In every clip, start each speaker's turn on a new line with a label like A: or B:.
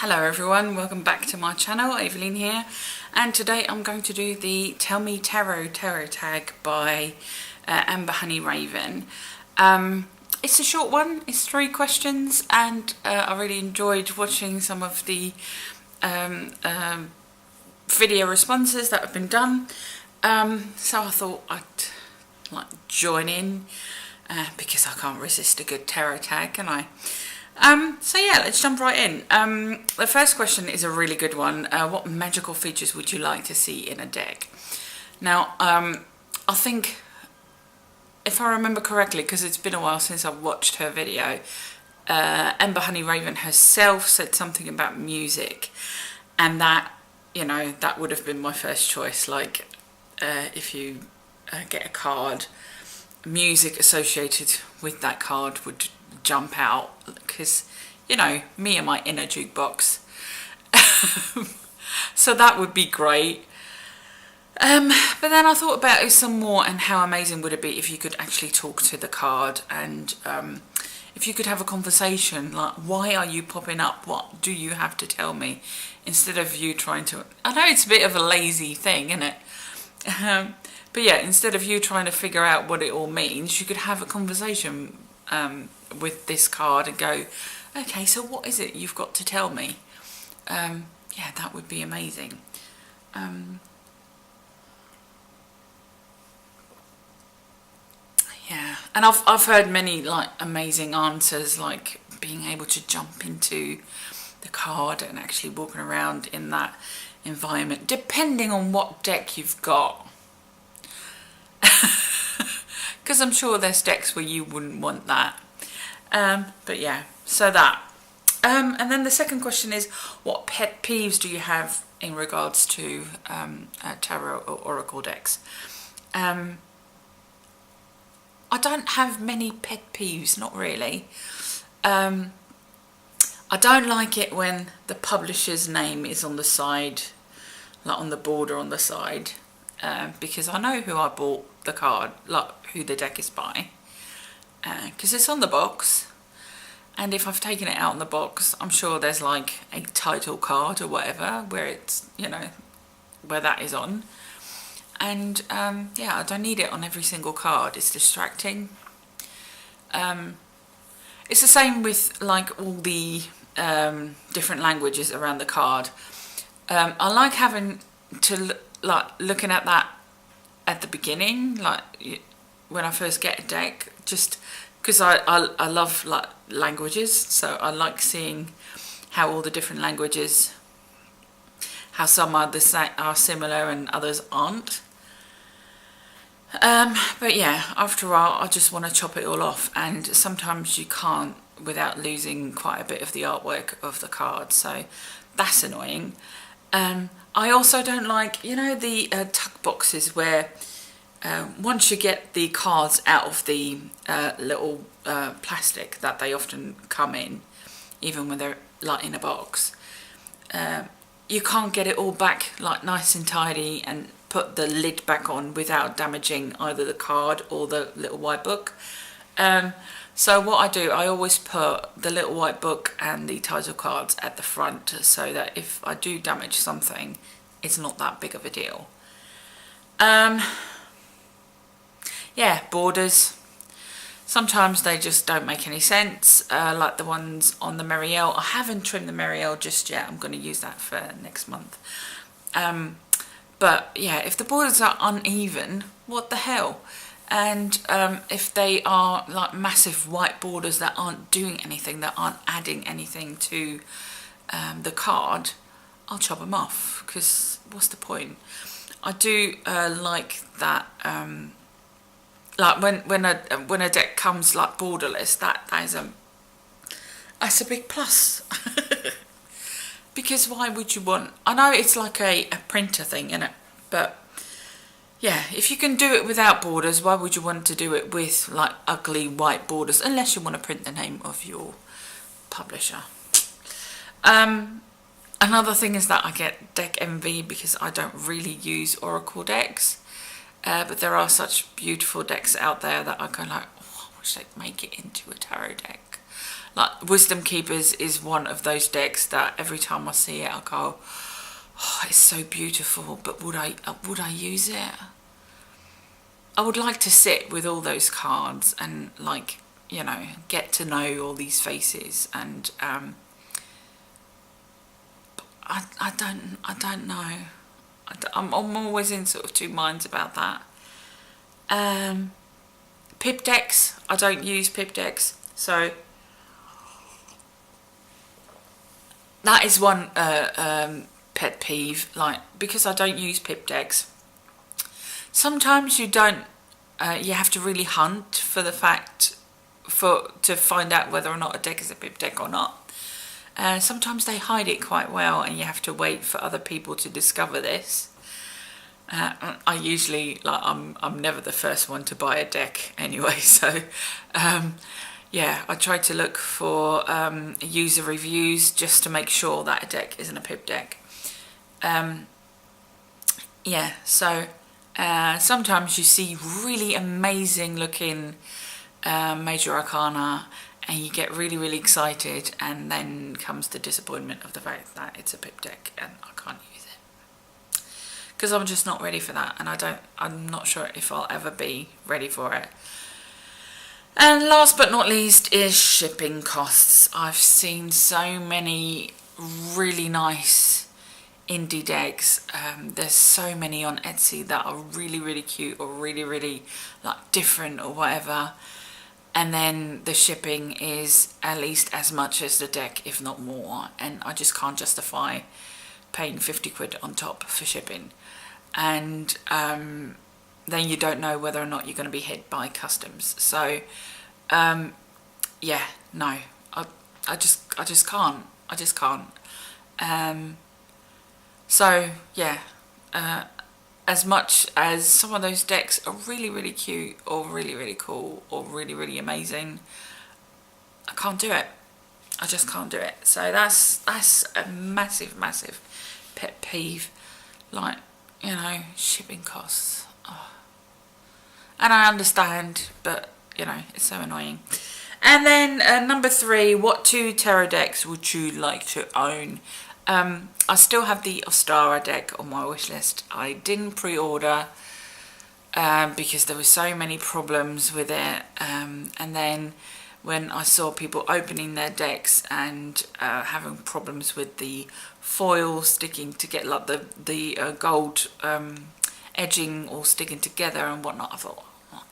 A: Hello everyone, welcome back to my channel, Evelyn here, and today I'm going to do the Tell Me Tarot tag by Ember, HoneyRaven. It's a short one, it's 3 questions, and I really enjoyed watching some of the video responses that have been done, so I thought I'd join in because I can't resist a good tarot tag, can I? So yeah, let's jump right in. The first question is a really good one. What magical features would you like to see in a deck? Now, I think, if I remember correctly, because it's been a while since I've watched her video, Ember, HoneyRaven herself said something about music, and that, you know, that would have been my first choice. Like, if you get a card, music associated with that card would jump out, because, you know, me and my inner jukebox. So that would be great. But then I thought about it some more, and how amazing would it be if you could actually talk to the card, and if you could have a conversation, like, why are you popping up? What do you have to tell me? Instead of you trying to, I know it's a bit of a lazy thing, isn't it? But yeah, instead of you trying to figure out what it all means, you could have a conversation with this card and go, okay, so what is it you've got to tell me? Yeah, that would be amazing. Yeah, and I've heard many amazing answers, like being able to jump into the card and actually walking around in that environment, depending on what deck you've got. Because I'm sure there's decks where you wouldn't want that. But yeah, so that. And then the second question is, what pet peeves do you have in regards to tarot or oracle decks? I don't have many pet peeves, not really. I don't like it when the publisher's name is on the side, like on the border on the side, because I know who I bought the card, like who the deck is by, because it's on the box. And if I've taken it out in the box, I'm sure there's like a title card or whatever where it's, you know, where that is on. And yeah, I don't need it on every single card. It's distracting. It's the same with like all the different languages around the card. I like having to looking at that at the beginning, like when I first get a deck, just because I love like languages, so I like seeing how all the different languages, how some are similar and others aren't. But yeah, after a while I just want to chop it all off, and sometimes you can't without losing quite a bit of the artwork of the card, so that's annoying. I also don't like, you know, the tuck boxes where once you get the cards out of the little plastic that they often come in, even when they're like in a box, you can't get it all back like nice and tidy and put the lid back on without damaging either the card or the little white book. So what I do, I always put the little white book and the title cards at the front, so that if I do damage something, it's not that big of a deal. Yeah, borders. Sometimes they just don't make any sense, like the ones on the Marielle. I haven't trimmed the Marielle just yet. I'm going to use that for next month. But yeah, if the borders are uneven, what the hell? And if they are like massive white borders that aren't doing anything, that aren't adding anything to the card, I'll chop them off, because what's the point? I do like that. Like when a deck comes like borderless, that's a big plus. Because why would you want? I know it's like a printer thing, innit? But yeah, if you can do it without borders, why would you want to do it with like ugly white borders? Unless you want to print the name of your publisher. Another thing is that I get deck envy because I don't really use oracle decks. But there are such beautiful decks out there that I go like, oh, I wish they'd make it into a tarot deck. Like Wisdom Keepers is one of those decks that every time I see it I go, oh, it's so beautiful, but would I use it? I would like to sit with all those cards and, like, you know, get to know all these faces, and I don't know. I'm always in sort of two minds about that. Pip decks, I don't use pip decks, so that is one pet peeve, like, because I don't use pip decks. Sometimes you don't, you have to really hunt for the fact, to find out whether or not a deck is a pip deck or not. Sometimes they hide it quite well and you have to wait for other people to discover this. I usually, like, I'm never the first one to buy a deck anyway, so yeah, I try to look for user reviews just to make sure that a deck isn't a pip deck. Yeah, so sometimes you see really amazing looking Major Arcana and you get really, really excited, and then comes the disappointment of the fact that it's a pip deck and I can't use it. Because I'm just not ready for that, and I'm not sure if I'll ever be ready for it. And last but not least is shipping costs. I've seen so many really nice indie decks. There's so many on Etsy that are really, really cute, or really, really, like, different or whatever. And then the shipping is at least as much as the deck, if not more. And I just can't justify paying 50 quid on top for shipping. And then you don't know whether or not you're going to be hit by customs. So yeah, no, I just can't. So yeah, as much as some of those decks are really, really cute, or really, really cool, or really, really amazing, I can't do it. I just can't do it. So that's a massive, massive pet peeve. Like, you know, shipping costs. Oh. And I understand, but, you know, it's so annoying. And then number 3, what 2 tarot decks would you like to own? I still have the Ostara deck on my wish list. I didn't pre-order because there were so many problems with it. And then when I saw people opening their decks and having problems with the foil sticking together, like the gold edging all sticking together and whatnot, I thought, oh,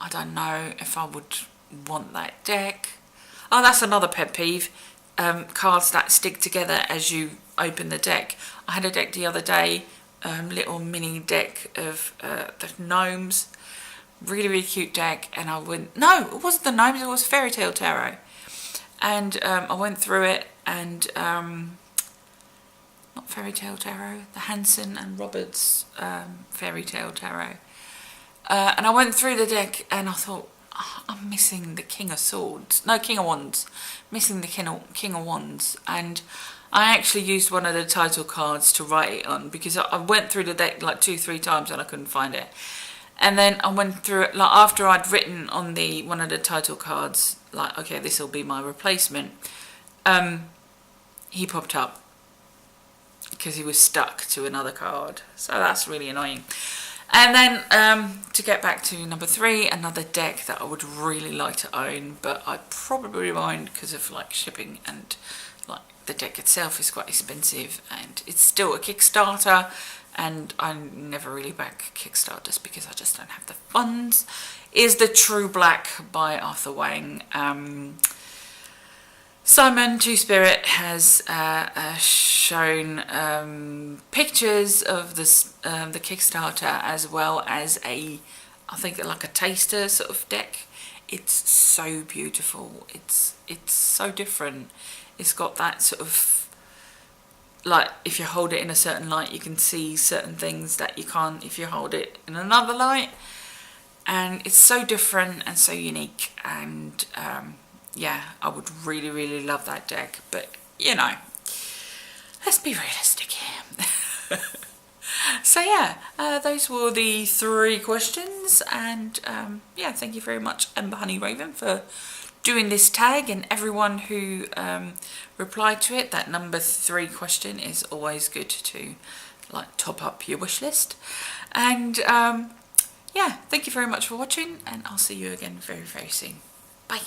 A: I don't know if I would want that deck. Oh, that's another pet peeve. Cards that stick together as you open the deck. I had a deck the other day, little mini deck of the gnomes, really, really cute deck, and I went, no, it wasn't the gnomes, it was Fairy Tale Tarot, and I went through it, and not Fairy Tale Tarot, the Hanson and Roberts Fairy Tale Tarot, and I went through the deck and I thought, oh, I'm missing the King of Swords, no, King of Wands, missing the King of Wands. And I actually used one of the title cards to write it on, because I went through the deck like 2-3 times and I couldn't find it. And then I went through it, like, after I'd written on one of the title cards, like, okay, this will be my replacement, he popped up because he was stuck to another card. So that's really annoying. And then to get back to number 3, another deck that I would really like to own, but I probably won't because of, like, shipping, and, like, the deck itself is quite expensive, and it's still a Kickstarter, and I never really back Kickstarters because I just don't have the funds, is the True Black by Arthur Wang. Simon Two Spirit has shown pictures of this, the Kickstarter, as well as I think like a taster sort of deck. It's so beautiful. It's so different. It's got that sort of, like, if you hold it in a certain light, you can see certain things that you can't if you hold it in another light. And it's so different and so unique, and yeah, I would really, really love that deck, but, you know, let's be realistic here. So yeah, those were the 3 questions, and yeah, thank you very much, Ember HoneyRaven, for doing this tag, and everyone who replied to it. That number 3 question is always good to like top up your wish list. And yeah, thank you very much for watching, and I'll see you again very, very soon. Bye.